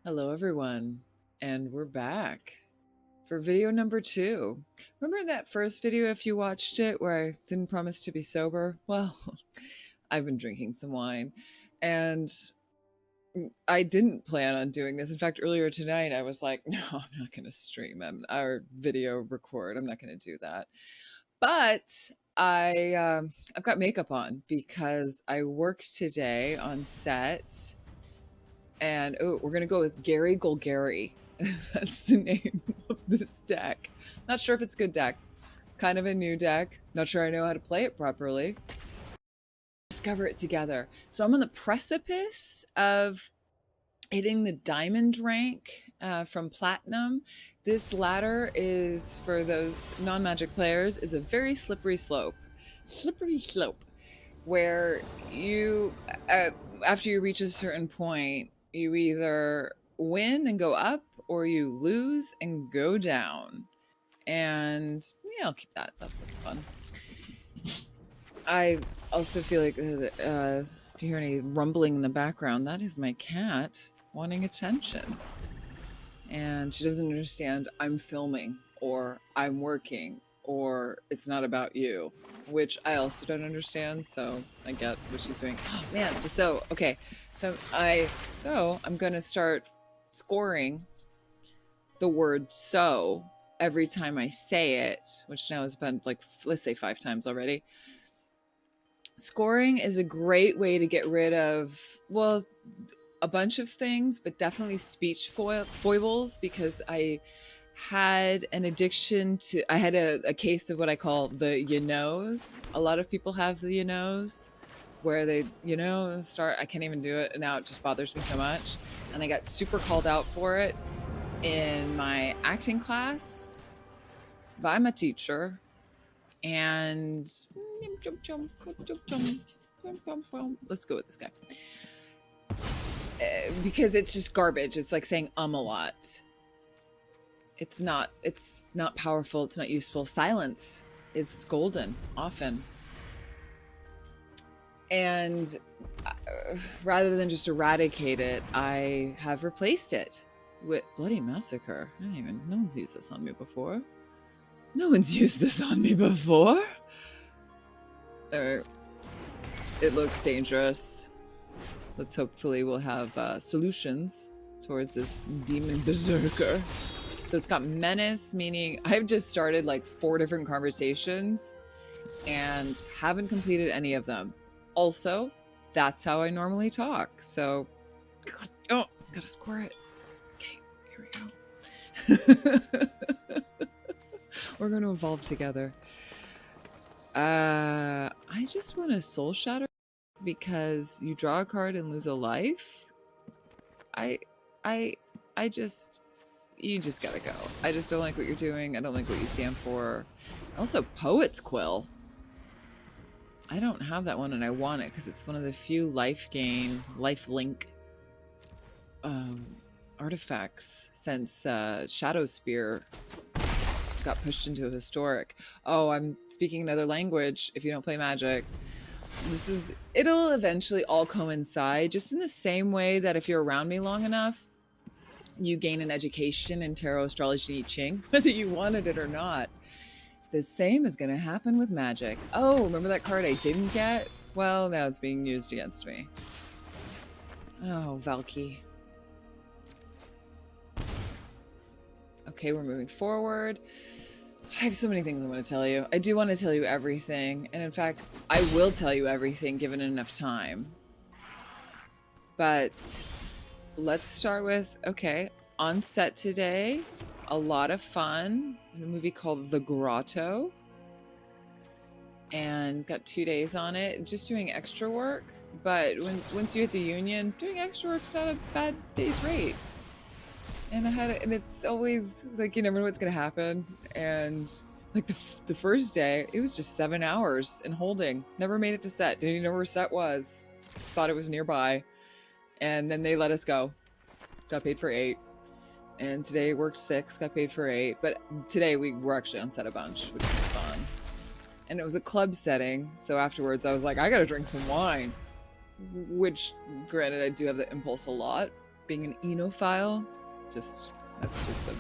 Hello, everyone, and we're back for video number 2. Remember that first video, if you watched it, where I didn't promise to be sober? Well, I've been drinking some wine, and I didn't plan on doing this. In fact, earlier tonight, I was like, no, I'm not going to stream our video record. I'm not going to do that. But I've got makeup on because I worked today on set. And we're gonna go with Gary Golgari. That's the name of this deck. Not sure if it's a good deck. Kind of a new deck. Not sure I know how to play it properly. Discover it together. So I'm on the precipice of hitting the diamond rank from platinum. This ladder is, for those non-magic players, is a very slippery slope. Where you, after you reach a certain point, you either win and go up or you lose and go down. And yeah, I'll keep that. That looks fun. I also feel like if you hear any rumbling in the background, that is my cat wanting attention. And she doesn't understand I'm filming or I'm working or it's not about you, which I also don't understand. So I get what she's doing. Oh man. So, okay. So I'm going to start scoring the word so every time I say it, which now has been like, let's say 5 times already. Scoring is a great way to get rid of, well, a bunch of things, but definitely speech foibles, because I had an addiction to, I had a case of what I call the you-knows. A lot of people have the you-knows, where they, start, I can't even do it, and now it just bothers me so much. And I got super called out for it in my acting class by my teacher. And let's go with this guy. Because it's just garbage. It's like saying a lot. It's not powerful. It's not useful. Silence is golden often. And rather than just eradicate it, I have replaced it with bloody massacre. No one's used this on me before. No one's used this on me before. It looks dangerous. Let's hopefully we'll have solutions towards this demon berserker. So it's got menace, meaning I've just started like 4 different conversations and haven't completed any of them. Also, that's how I normally talk. So, gotta score it. Okay, here we go. We're going to evolve together. I just want a soul shatter because you draw a card and lose a life. You just gotta go. I just don't like what you're doing. I don't like what you stand for. Also, Poet's Quill. I don't have that one, and I want it because it's one of the few life link artifacts since Shadow Spear got pushed into a historic. Oh, I'm speaking another language if you don't play Magic. It'll eventually all coincide, just in the same way that if you're around me long enough, you gain an education in tarot, astrology, and I Ching, whether you wanted it or not. The same is going to happen with Magic. Oh, remember that card I didn't get? Well, now it's being used against me. Oh, Valky. Okay, we're moving forward. I have so many things I want to tell you. I do want to tell you everything. And in fact, I will tell you everything given enough time. But let's start with, okay, on set today, a lot of fun in a movie called The Grotto. And got 2 days on it, just doing extra work. But once you hit the union, doing extra work's not a bad day's rate. And and it's always like, you never know what's gonna happen. And like the first day, it was just 7 hours in holding. Never made it to set. Didn't even know where set was. Thought it was nearby. And then they let us go. Got paid for 8. And today worked 6, got paid for 8. But today we were actually on set a bunch, which was fun. And it was a club setting. So afterwards I was like, I gotta drink some wine. Which, granted, I do have the impulse a lot. being an enophile. That's just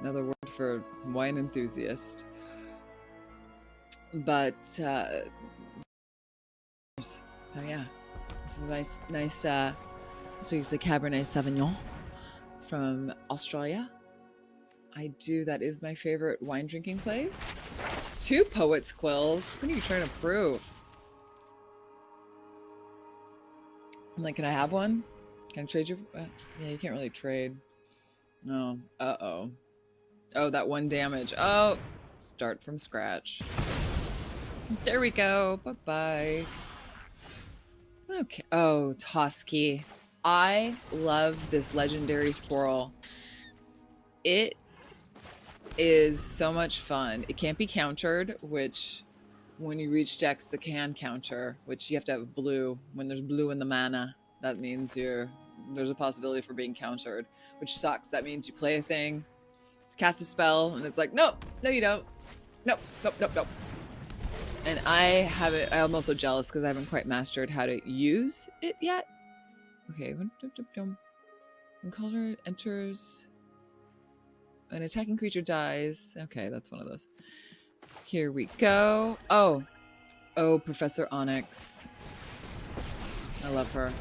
another word for wine enthusiast. But so yeah, this is a nice. This week's a Cabernet Sauvignon from Australia. That is my favorite wine drinking place. 2 Poet's Quills. What are you trying to prove? I'm like, can I have one? Can I trade you? Yeah, you can't really trade. No. Uh-oh. Oh, that 1 damage. Oh, start from scratch. There we go. Bye-bye. Okay. Oh, Toski. I love this legendary squirrel. It is so much fun. It can't be countered, which when you reach decks that can counter, which you have to have blue. When there's blue in the mana, that means there's a possibility for being countered, which sucks. That means you play a thing, cast a spell, and it's like, nope, no you don't. Nope, nope, nope, nope. And I'm also jealous because I haven't quite mastered how to use it yet. Okay, when color enters, an attacking creature dies. Okay, that's one of those. Here we go. Oh, Professor Onyx. I love her.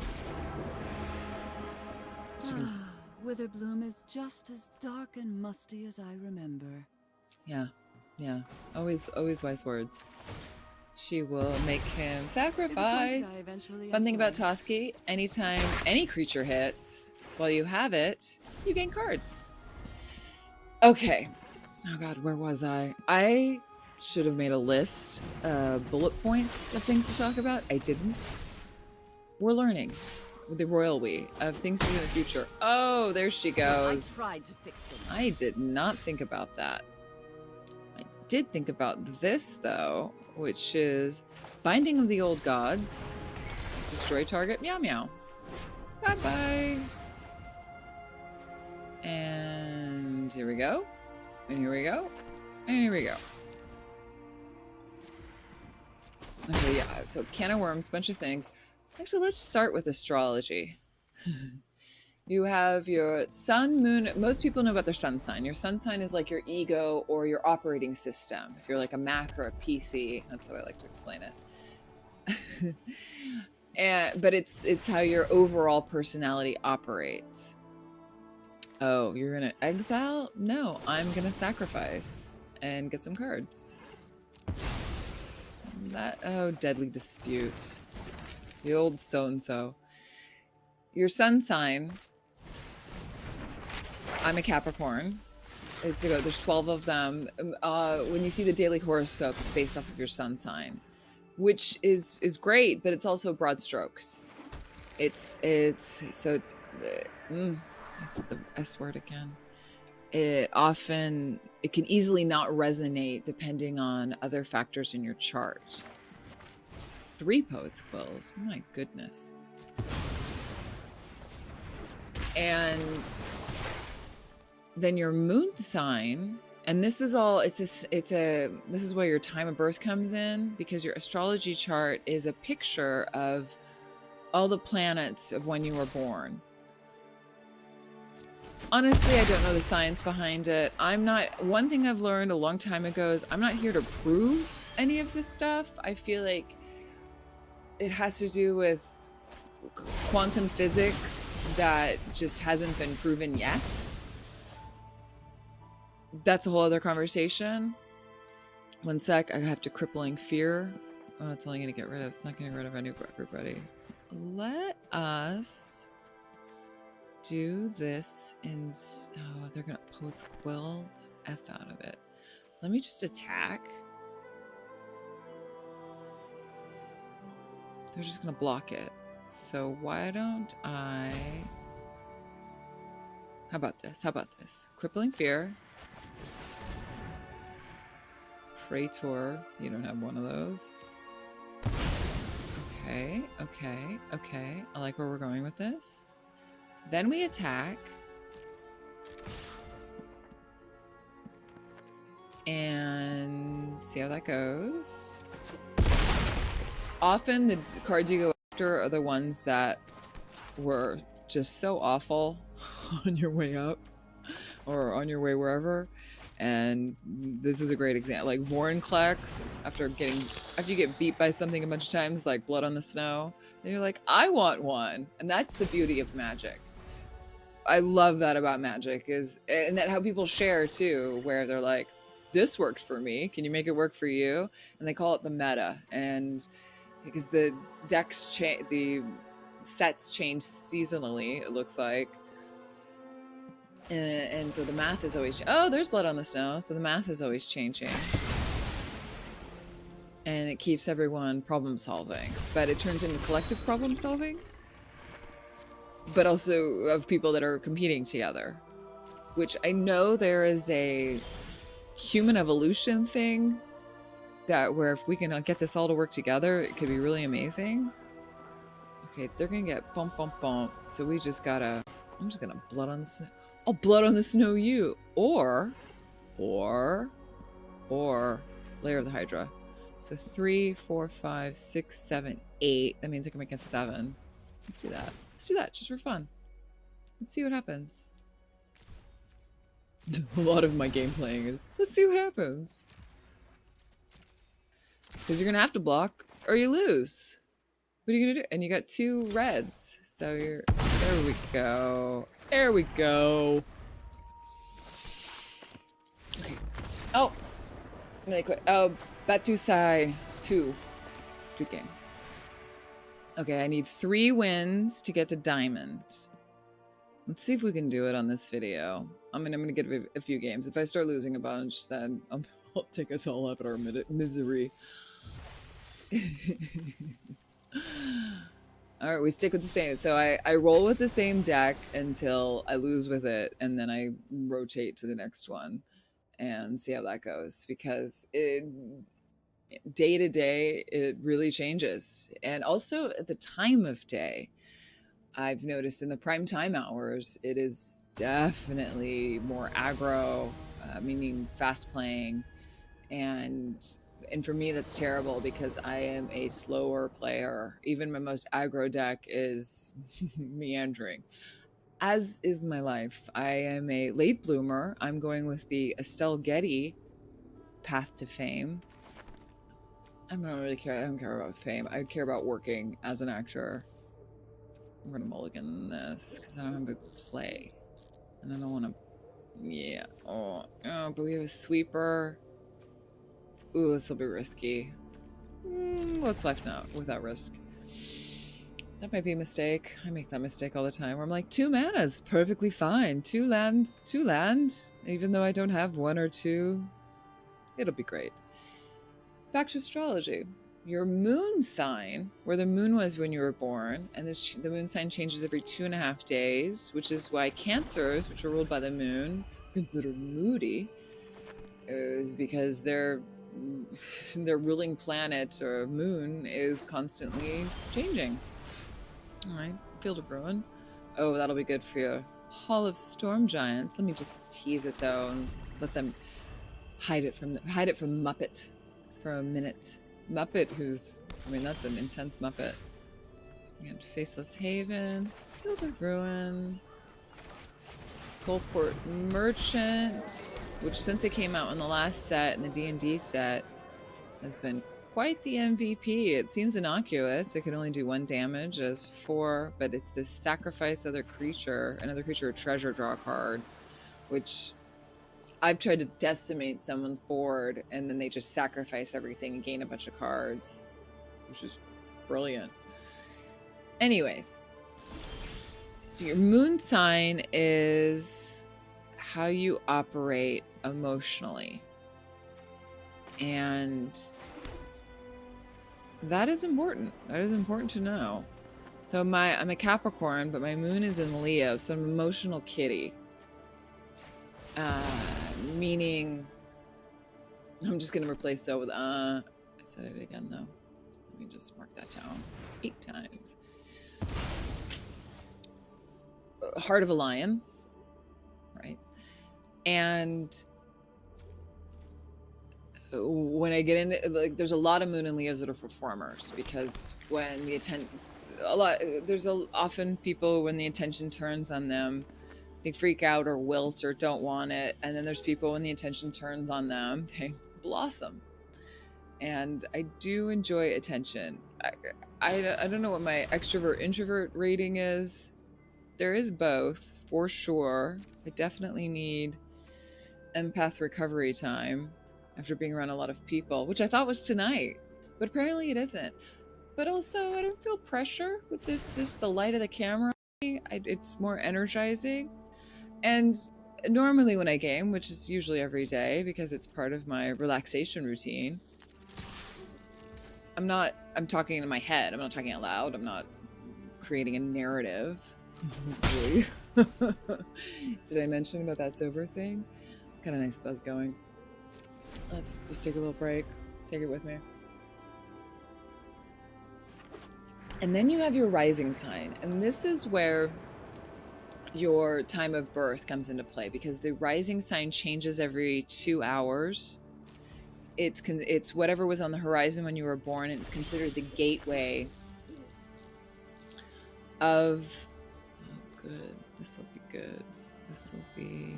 Witherbloom is just as dark and musty as I remember. Yeah. Always wise words. She will make him sacrifice. Fun thing about Toski, anytime any creature hits, while you have it, you gain cards. Okay. Oh god, where was I? I should have made a list of bullet points of things to talk about. I didn't. We're learning. The royal we of things to do in the future. Oh, there she goes. I tried to fix them. I did not think about that. I did think about this though, which is Binding of the Old Gods. Destroy target. Meow meow. Bye bye. And here we go. And here we go. And here we go. Okay, yeah. So can of worms, bunch of things. Actually, let's start with astrology. You have your sun, moon. Most people know about their sun sign. Your sun sign is like your ego or your operating system. If you're like a Mac or a PC, that's how I like to explain it. But it's how your overall personality operates. Oh, you're gonna exile? No, I'm gonna sacrifice and get some cards. Deadly dispute. The old so-and-so. Your sun sign. I'm a Capricorn. There's 12 of them. When you see the daily horoscope, it's based off of your sun sign, which is great, but it's also broad strokes. I said the S word again. It can easily not resonate depending on other factors in your chart. 3 Poet's Quills. My goodness. And then your moon sign, and this is where your time of birth comes in, because your astrology chart is a picture of all the planets of when you were born. Honestly, I don't know the science behind it. One thing I've learned a long time ago is I'm not here to prove any of this stuff. I feel like it has to do with quantum physics that just hasn't been proven yet. That's a whole other conversation. One sec, I have to crippling fear. Oh, it's only gonna get rid of, it's not getting rid of everybody. Let us do this in, they're gonna Poet's Quill the F out of it. Let me just attack. They're just gonna block it. So why don't I, how about this? Crippling Fear. Praetor, you don't have one of those. Okay. I like where we're going with this. Then we attack. And see how that goes. Often the cards you go after are the ones that were just so awful on your way up or on your way wherever. And this is a great example. Like Vorinclex, after you get beat by something a bunch of times, like Blood on the Snow, then you're like, I want one. And that's the beauty of Magic. I love that about Magic, and that how people share too, where they're like, this worked for me, can you make it work for you? And they call it the meta. And because the the sets change seasonally, it looks like, and so the math is always, oh, there's Blood on the Snow, so the math is always changing, and it keeps everyone problem solving, but it turns into collective problem solving, but also of people that are competing together, which I know there is a human evolution thing that where if we can get this all to work together, it could be really amazing. Okay, they're gonna get bump bump bump, so we just gotta, I'm just gonna Blood on the Snow. I'll Blood on the Snow you, or Layer of the Hydra. So 3, 4, 5, 6, 7, 8. That means I can make a 7. Let's do that. Let's do that just for fun. Let's see what happens. A lot of my game playing is, let's see what happens. Because you're gonna have to block or you lose. What are you gonna do? And you got 2 reds. So you're, there we go. There we go. Okay. Oh, really quick. Oh, Batusai 2 game. Okay, I need 3 wins to get to Diamond. Let's see if we can do it on this video. I'm gonna get a few games. If I start losing a bunch, then I'll take us all up at our misery. All right, we stick with the same. So I roll with the same deck until I lose with it, and then I rotate to the next one and see how that goes, because day to day, it really changes. And also at the time of day, I've noticed in the prime time hours, it is definitely more aggro, meaning fast playing. And for me, that's terrible because I am a slower player. Even my most aggro deck is meandering, as is my life. I am a late bloomer. I'm going with the Estelle Getty path to fame. I don't really care. I don't care about fame. I care about working as an actor. I'm gonna mulligan this because I don't have a play, and I don't want to. Yeah. Oh, but we have a sweeper. Ooh, this will be risky. What's left now without risk? That might be a mistake. I make that mistake all the time where I'm like, 2 mana's perfectly fine. 2 land, even though I don't have 1 or 2. It'll be great. Back to astrology. Your moon sign, where the moon was when you were born, and the moon sign changes every 2.5 days, which is why Cancers, which are ruled by the moon, are considered moody, is because their ruling planet or moon is constantly changing. All right, Field of Ruin. Oh, that'll be good for you. Hall of Storm Giants. Let me just tease it though and let them hide it from Muppet for a minute. Muppet, that's an intense Muppet. We got Faceless Haven, Field of Ruin, Skullport Merchant, which since it came out in the last set, in the D&D set, has been quite the MVP. It seems innocuous. It can only do 1 damage as 4, but it's this sacrifice another creature or treasure draw card, which I've tried to decimate someone's board, and then they just sacrifice everything and gain a bunch of cards, which is brilliant. Anyways, so your moon sign is how you operate emotionally. And that is important. That is important to know. So I'm a Capricorn, but my moon is in Leo, so I'm an emotional kitty. Meaning, I'm just going to replace so with, I said it again though. Let me just mark that down 8 times. Heart of a Lion, right? And when I get into, like, there's a lot of moon and Leos that are performers, because when the often people when the attention turns on them, they freak out or wilt or don't want it, and then there's people when the attention turns on them, they blossom. And I do enjoy attention. I don't know what my extrovert introvert rating is. There is both for sure. I definitely need empath recovery time after being around a lot of people, which I thought was tonight, but apparently it isn't. But also, I don't feel pressure with this the light of the camera. It's more energizing. And normally when I game, which is usually every day because it's part of my relaxation routine, I'm talking in my head. I'm not talking out loud. I'm not creating a narrative. Did I mention about that sober thing? Got a nice buzz going. Let's take a little break. Take it with me. And then you have your rising sign. And this is where your time of birth comes into play, because the rising sign changes every 2 hours. It's whatever was on the horizon when you were born, and it's considered the gateway of... Oh, good. This will be good. This will be...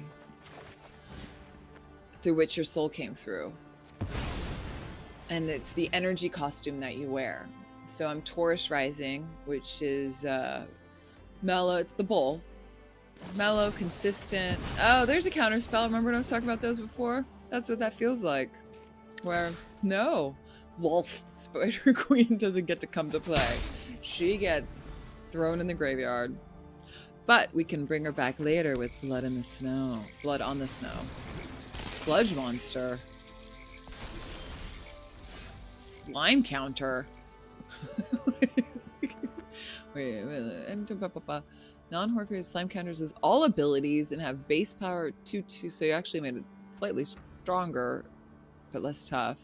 through which your soul came through. And it's the energy costume that you wear. So I'm Taurus rising, which is mellow. It's the bull. Mellow, consistent. Oh, there's a counter spell. Remember when I was talking about those before? That's what that feels like. Where, no, Wolf, Spider Queen doesn't get to come to play. She gets thrown in the graveyard. But we can bring her back later with Blood in the Snow. Blood on the Snow. Sludge Monster. Slime Counter. Wait. Non-Horcrux slime counters lose all abilities and have base power 2/2, so you actually made it slightly stronger, but less tough.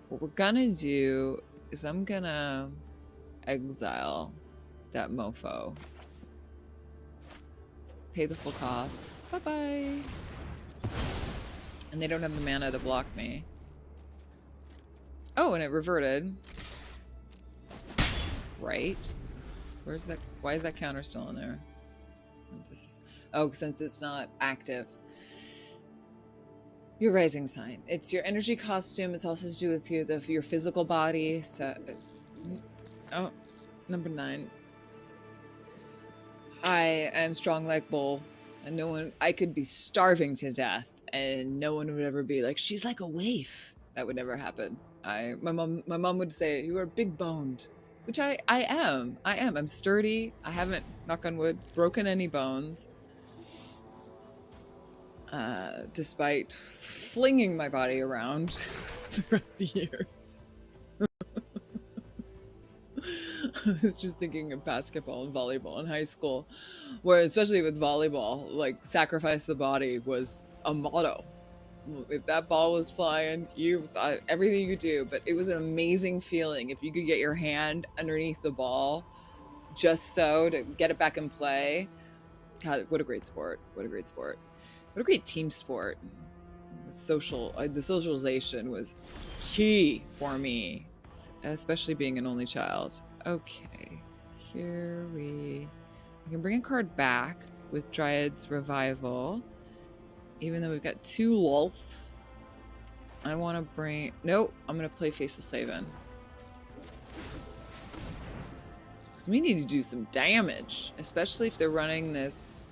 What we're gonna do is I'm gonna exile that mofo. Pay the full cost. Bye-bye. And they don't have the mana to block me. Oh, and it reverted. Right. Where's that? Why is that counter still in there? Oh, since it's not active. Your rising sign. It's your energy costume. It's also to do with your physical body. So, oh, number 9. I am strong like bull, and no one. I could be starving to death, and no one would ever be like, she's like a waif. That would never happen. My mom would say, you are big boned. Which I am. I'm sturdy. I haven't, knock on wood, broken any bones. Despite flinging my body around throughout the years. I was just thinking of basketball and volleyball in high school, where especially with volleyball, like sacrifice the body was a motto. If that ball was flying, you thought everything you do, but it was an amazing feeling if you could get your hand underneath the ball just so to get it back in play. God, what a great sport. What a great sport. What a great team sport. The socialization was key for me, especially being an only child. Okay, I can bring a card back with Dryad's Revival. Even though we've got 2 Lolths, I want to bring... Nope, I'm going to play Faceless Haven. Because we need to do some damage, especially if they're running this...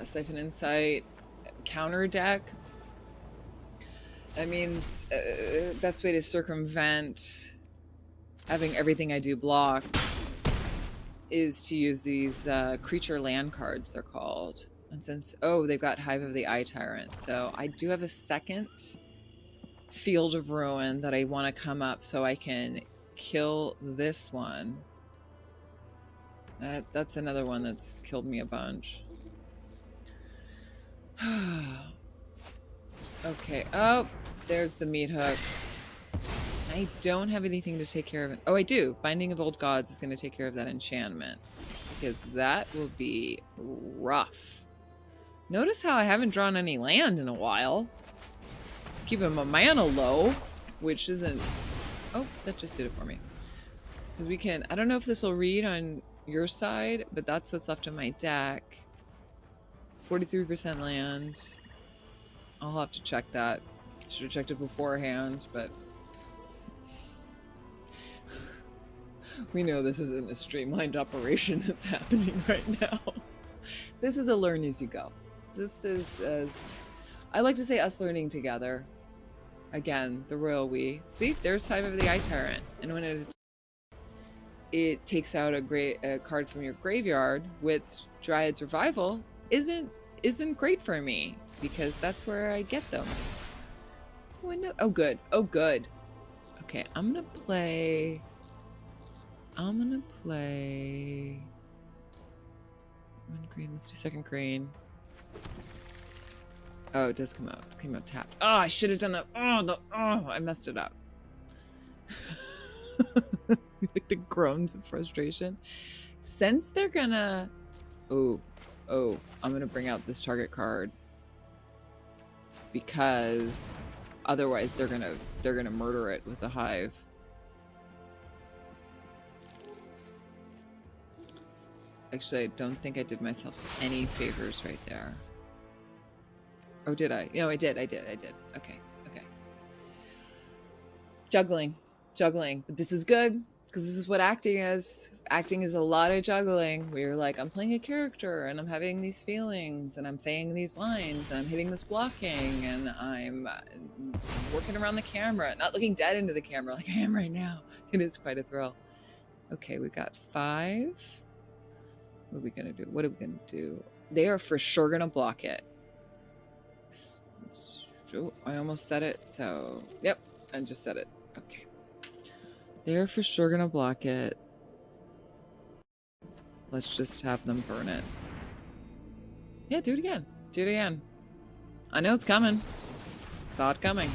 Siphon Insight counter deck. That means best way to circumvent having everything I do blocked is to use these creature land cards, they're called. And since, oh, they've got Hive of the Eye Tyrant. So I do have a second Field of Ruin that I want to come up so I can kill this one. That's another one that's killed me a bunch. Okay, oh, there's the meat hook. I don't have anything to take care of it. Oh, I do. Binding of Old Gods is going to take care of that enchantment, because that will be rough. Notice how I haven't drawn any land in a while. Keeping my mana low, which isn't Oh, that just did it for me. Because we can, I don't know if this will read on your side, but that's what's left on my deck. 43% land. I'll have to check that. Should have checked it beforehand, but we know this isn't a streamlined operation that's happening right now. This is a learn as you go. This is, as I like to say, us learning together. Again, the royal we. See, there's Hive of the Eye Tyrant. And when it takes out a card from your graveyard with Dryad's Revival, isn't great for me, because that's where I get them. Oh, good. Oh, good. Okay, I'm gonna play one green. Let's do second green. Oh, it does come out. It came out tapped. Oh, I should have done that. Oh, I messed it up. Like the groans of frustration. Since they're gonna, I'm gonna bring out this target card because otherwise they're gonna murder it with the Hive. Actually, I don't think I did myself any favors right there. Oh, did I? No, I did. Okay. Juggling. But this is good, because this is what acting is. Acting is a lot of juggling. We're like, I'm playing a character, and I'm having these feelings, and I'm saying these lines, and I'm hitting this blocking, and I'm working around the camera, not looking dead into the camera like I am right now. It is quite a thrill. Okay, we got 5. What are we gonna do? They are for sure gonna block it. So, I almost said it, so yep, I just said it. Okay. They're for sure gonna block it. Let's just have them burn it. Yeah, do it again. I know it's coming. Saw it coming.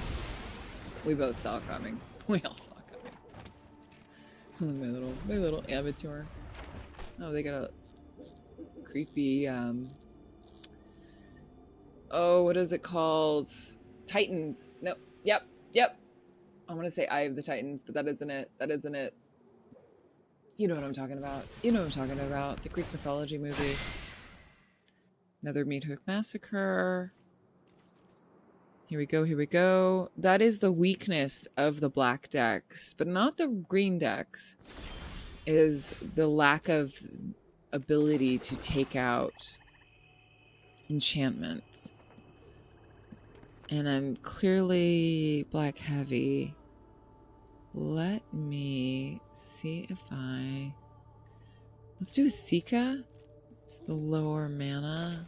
We both saw it coming. We all saw it coming. My little amateur. Oh, they got a creepy, oh, what is it called? Titans. No, yep. I want to say Eye of the Titans, but that isn't it. You know what I'm talking about. The Greek mythology movie. Another Meat Hook Massacre. Here we go. That is the weakness of the black decks, but not the green decks, is the lack of ability to take out enchantments. And I'm clearly black heavy. Let me see if let's do a Sika. It's the lower mana.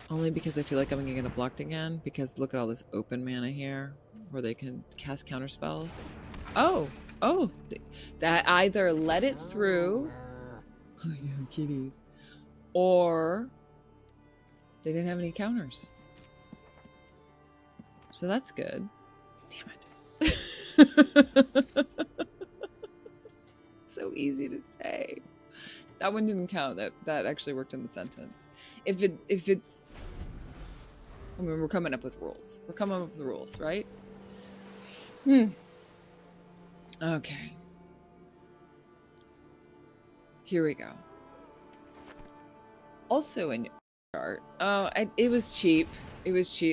Only because I feel like I'm gonna get blocked again, because look at all this open mana here where they can cast counter spells. Oh, that either let it through, kitties, or they didn't have any counters. So that's good. Damn it. So easy to say. That one didn't count. That actually worked in the sentence. If it's, I mean, we're coming up with rules. We're coming up with rules, right? Okay. Here we go. Also in your chart. Oh, it was cheap.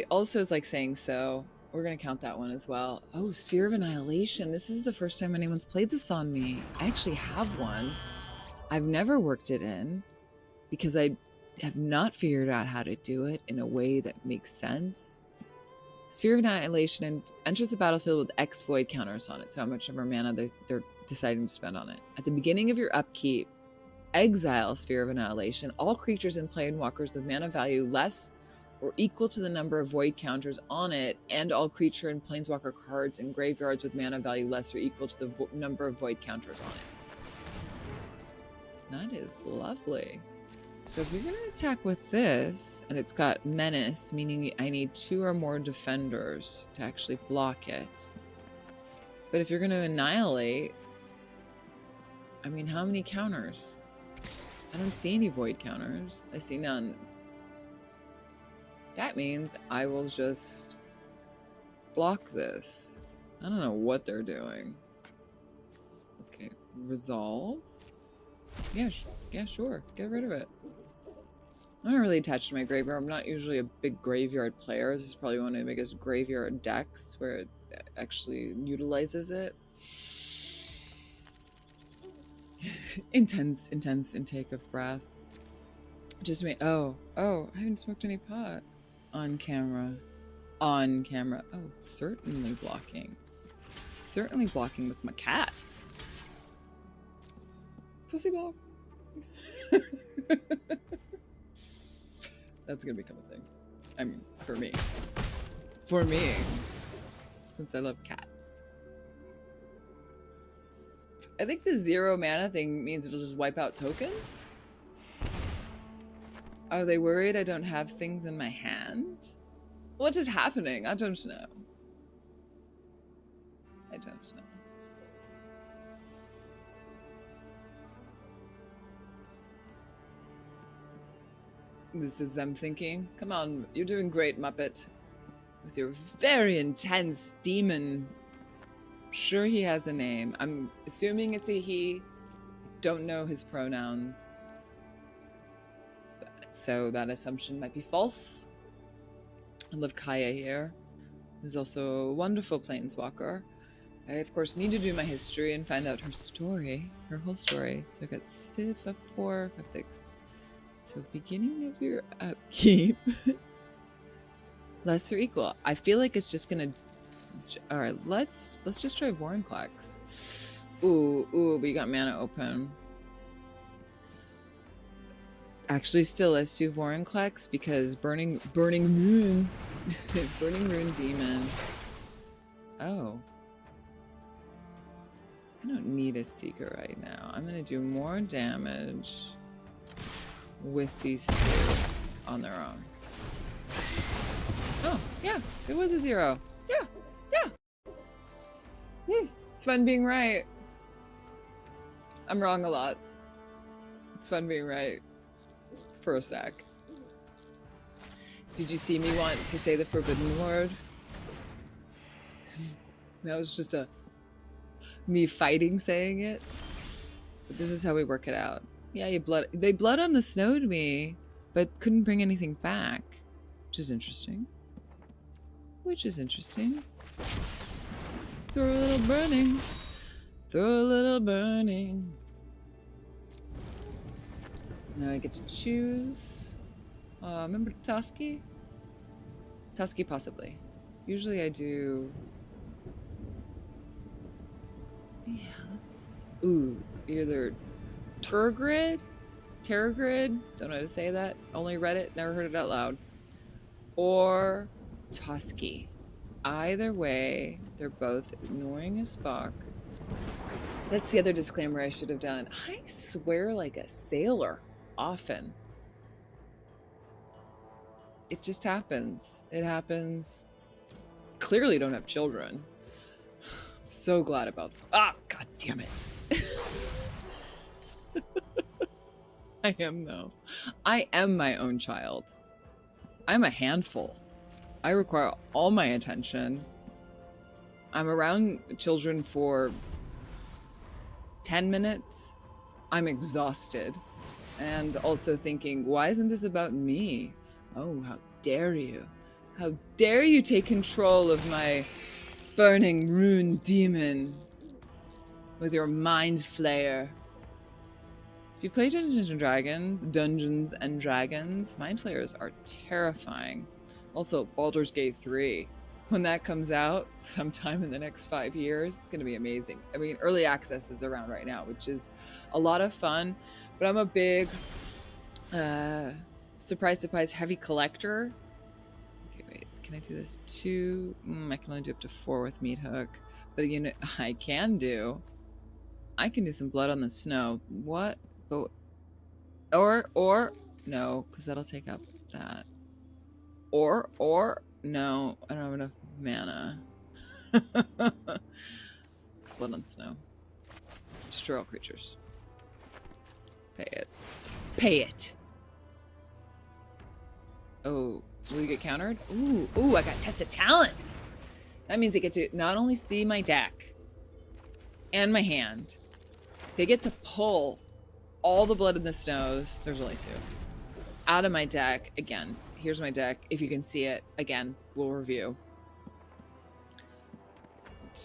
Also, it's like saying so. We're going to count that one as well. Oh, Sphere of Annihilation. This is the first time anyone's played this on me. I actually have one. I've never worked it in because I have not figured out how to do it in a way that makes sense. Sphere of Annihilation enters the battlefield with X void counters on it. So how much of our mana they're deciding to spend on it. At the beginning of your upkeep, exile Sphere of Annihilation. All creatures and planeswalkers with mana value less or equal to the number of void counters on it, and all creature and planeswalker cards in graveyards with mana value less or equal to the number of void counters on it. That is lovely. So if you're going to attack with this, and it's got menace, meaning I need 2 or more defenders to actually block it. But if you're going to annihilate, I mean, how many counters? I don't see any void counters. I see none. That means I will just block this. I don't know what they're doing. Okay, resolve. Yeah, yeah, sure. Get rid of it. I'm not really attached to my graveyard. I'm not usually a big graveyard player. This is probably one of the biggest graveyard decks where it actually utilizes it. Intense intake of breath. Just me. Oh, I haven't smoked any pot on camera. On camera. Oh, certainly blocking. Certainly blocking with my cats. Pussy block. That's gonna become a thing. I mean, for me. For me. Since I love cats. I think the 0 mana thing means it'll just wipe out tokens? Are they worried I don't have things in my hand? What is happening? I don't know. I don't know. This is them thinking. Come on, you're doing great, Muppet. With your very intense demon. Sure he has a name. I'm assuming it's a he. Don't know his pronouns. So that assumption might be false. I love Kaya here, who's also a wonderful planeswalker. I, of course, need to do my history and find out her story, her whole story. So I got Civ 4, 5, 6. So beginning of your upkeep. Lesser equal. I feel like it's just gonna. All right, let's just try Vorinclex. Ooh, we got mana open. Actually, still let's do Vorinclex because burning rune, burning rune demon. Oh, I don't need a seeker right now. I'm gonna do more damage with these two on their own. Oh yeah, it was a 0. Yeah. It's fun being right. I'm wrong a lot. It's fun being right. For a sec. Did you see me want to say the Forbidden Lord? That was just me fighting saying it. But this is how we work it out. Yeah, they blood on the snowed me, but couldn't bring anything back. Which is interesting. Let's throw a little burning. Throw a little burning. Now I get to choose. Remember Tusky? Tusky, possibly. Usually I do. Yeah, let's. Ooh, either Tergrid? Don't know how to say that. Only read it, never heard it out loud. Or Tusky. Either way, they're both annoying as fuck. That's the other disclaimer I should have done. I swear like a sailor. Often. It just happens. It happens. Clearly don't have children. I'm so glad about that. God damn it. I am though. I am my own child. I'm a handful. I require all my attention. I'm around children for 10 minutes. I'm exhausted. And also thinking, why isn't this about me? Oh, how dare you? How dare you take control of my burning rune demon with your mind flayer? If you play Dungeons and Dragons, mind flayers are terrifying. Also, Baldur's Gate 3. When that comes out sometime in the next 5 years, it's going to be amazing. I mean, early access is around right now, which is a lot of fun. But I'm a big, surprise, heavy collector. Okay, wait. Can I do this? 2? I can only do up to 4 with Meat Hook. But, you know, I can do some Blood on the Snow. What? But, or, no, because that'll take up that. Or, no, I don't have enough mana. Blood on Snow. Destroy all creatures. Pay it. Oh, will you get countered? Ooh, I got tested talents. That means I get to not only see my deck and my hand, they get to pull all the Blood in the Snows, there's only 2, out of my deck. Again, here's my deck. If you can see it, again, we'll review.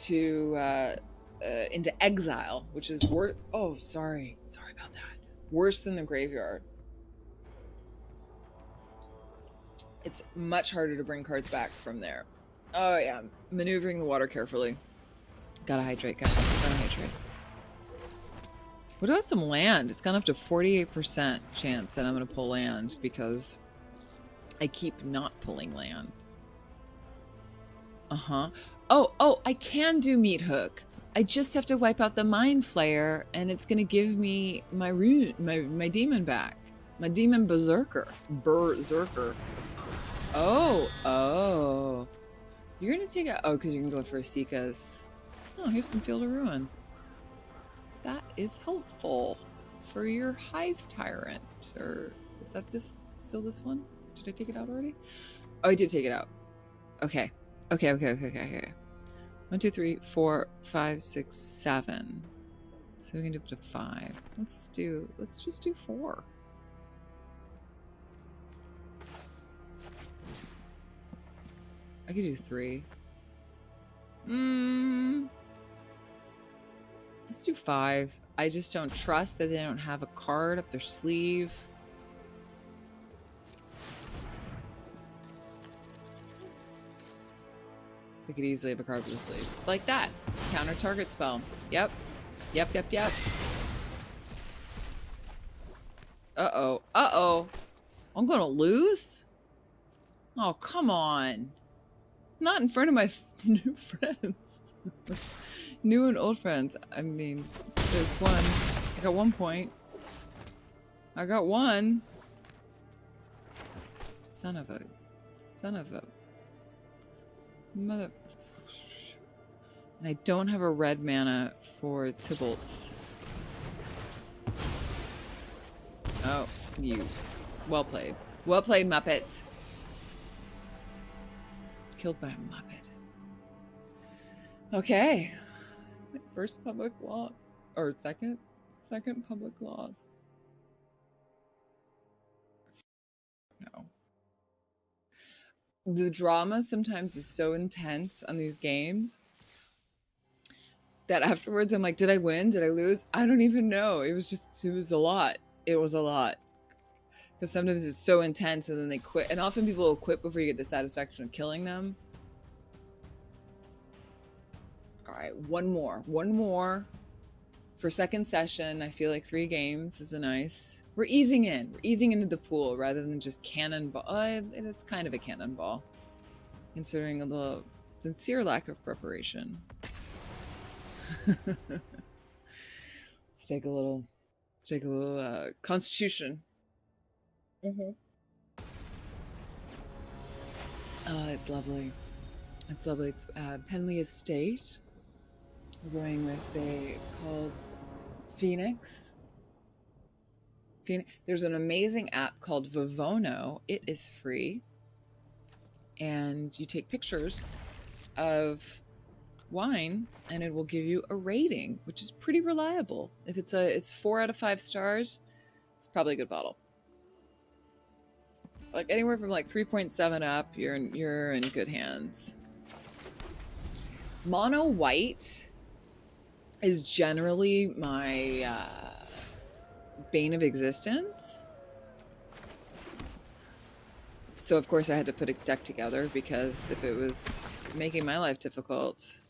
To into exile, which is worse. Oh, sorry about that. Worse than the graveyard. It's much harder to bring cards back from there. Oh yeah, maneuvering the water carefully. Gotta hydrate, guys. Gotta hydrate. What about some land? It's gone up to 48% chance that I'm gonna pull land because I keep not pulling land. Oh, I can do Meat Hook. I just have to wipe out the Mind Flayer, and it's gonna give me my rune, my demon back. My demon berserker. Oh. You're gonna take a because you can go for Asikas. Oh, here's some Field of Ruin. That is helpful for your Hive Tyrant. Or is that still this one? Did I take it out already? Oh, I did take it out. Okay. 1, 2, 3, 4, 5, 6, 7. So we can do up to 5. Let's just do 4. I could do 3. Let's do 5. I just don't trust that they don't have a card up their sleeve. They could easily have a card up their sleeve. Like that. Counter target spell. Yep. Uh-oh. I'm gonna lose? Oh, come on. Not in front of my new friends. New and old friends. I mean, there's one. I got 1 point. I got 1. Son of a mother. And I don't have a red mana for Tybalt. Oh, you. Well played. Well played, Muppet. Killed by a Muppet. Okay. First public loss. Or second public loss. No. The drama sometimes is so intense on these games that afterwards I'm like, did I win? Did I lose? I don't even know. It was a lot. It was a lot. Because sometimes it's so intense and then they quit. And often people will quit before you get the satisfaction of killing them. All right, one more. For second session, I feel like 3 games is a nice... We're easing into the pool rather than just cannonball. It's kind of a cannonball, considering the sincere lack of preparation. Let's take a little Constitution. Oh, it's lovely. It's Penley Estate. We're going with it's called Phoenix. There's an amazing app called Vivono. It is free. And you take pictures of wine and it will give you a rating, which is pretty reliable. If it's 4 out of 5 stars, it's probably a good bottle. Like anywhere from like 3.7 up, you're in good hands. Mono white is generally my bane of existence. So of course I had to put a deck together because if it was making my life difficult,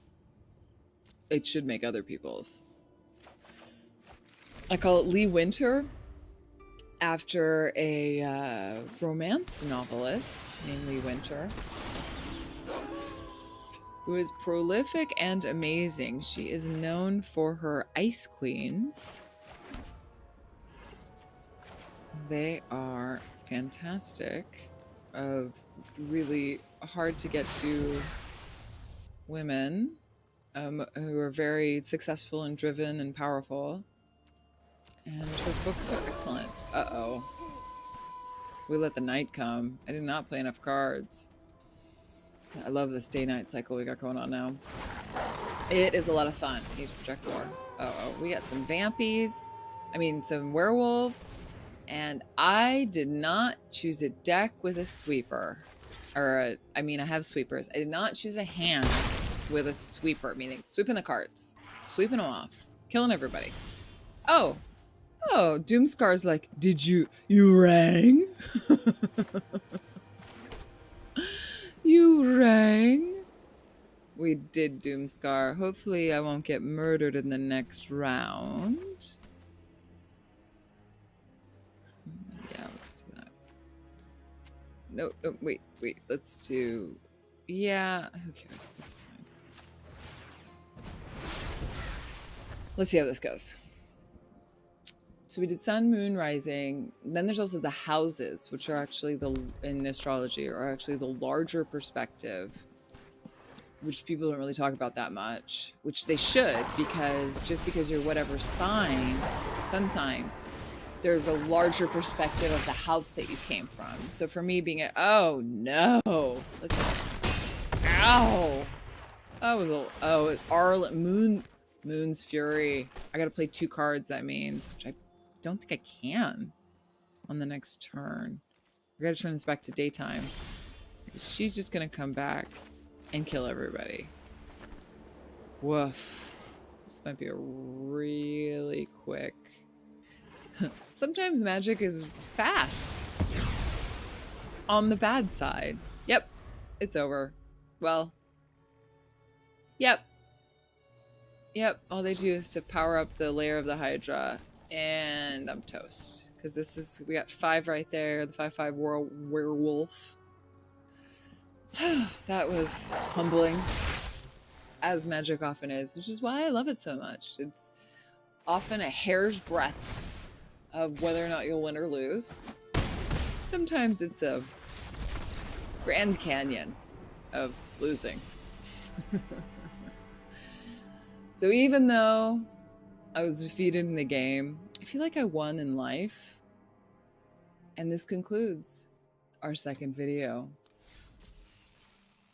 it should make other people's. I call it Lee Winter after a romance novelist named Lee Winter, who is prolific and amazing. She is known for her Ice Queens. They are fantastic, of really hard to get to women who are very successful and driven and powerful. And her books are excellent. Uh-oh. We let the night come. I did not play enough cards. I love this day-night cycle we got going on now. It is a lot of fun. Need to project more. Oh, we got some vampies. I mean, some werewolves. And I did not choose a deck with a sweeper. I mean, I have sweepers. I did not choose a hand with a sweeper, meaning sweeping the cards. Sweeping them off. Killing everybody. Oh, Doomscar's like, you rang? You rang? We did Doomscar. Hopefully I won't get murdered in the next round. Yeah, let's do that. No, wait. Let's do... Yeah, who cares? This is fine. Let's see how this goes. So we did Sun, Moon, Rising. Then there's also the houses, which are actually in astrology, are actually the larger perspective, which people don't really talk about that much, which they should, because just because you're whatever sign, sun sign, there's a larger perspective of the house that you came from. So for me being oh no, ow. Moon's Fury. I gotta play 2 cards, that means, which I don't think I can on the next turn. I gotta turn this back to daytime. She's just gonna come back and kill everybody. Woof. This might be a really quick. Sometimes magic is fast. On the bad side. Yep. It's over. Well. Yep. All they do is to power up the layer of the Hydra. And I'm toast. Because we got 5 right there. The 5/5 werewolf. That was humbling. As magic often is. Which is why I love it so much. It's often a hair's breadth of whether or not you'll win or lose. Sometimes it's a Grand Canyon of losing. So even though I was defeated in the game, I feel like I won in life. And this concludes our second video.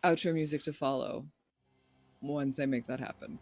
Outro music to follow once I make that happen.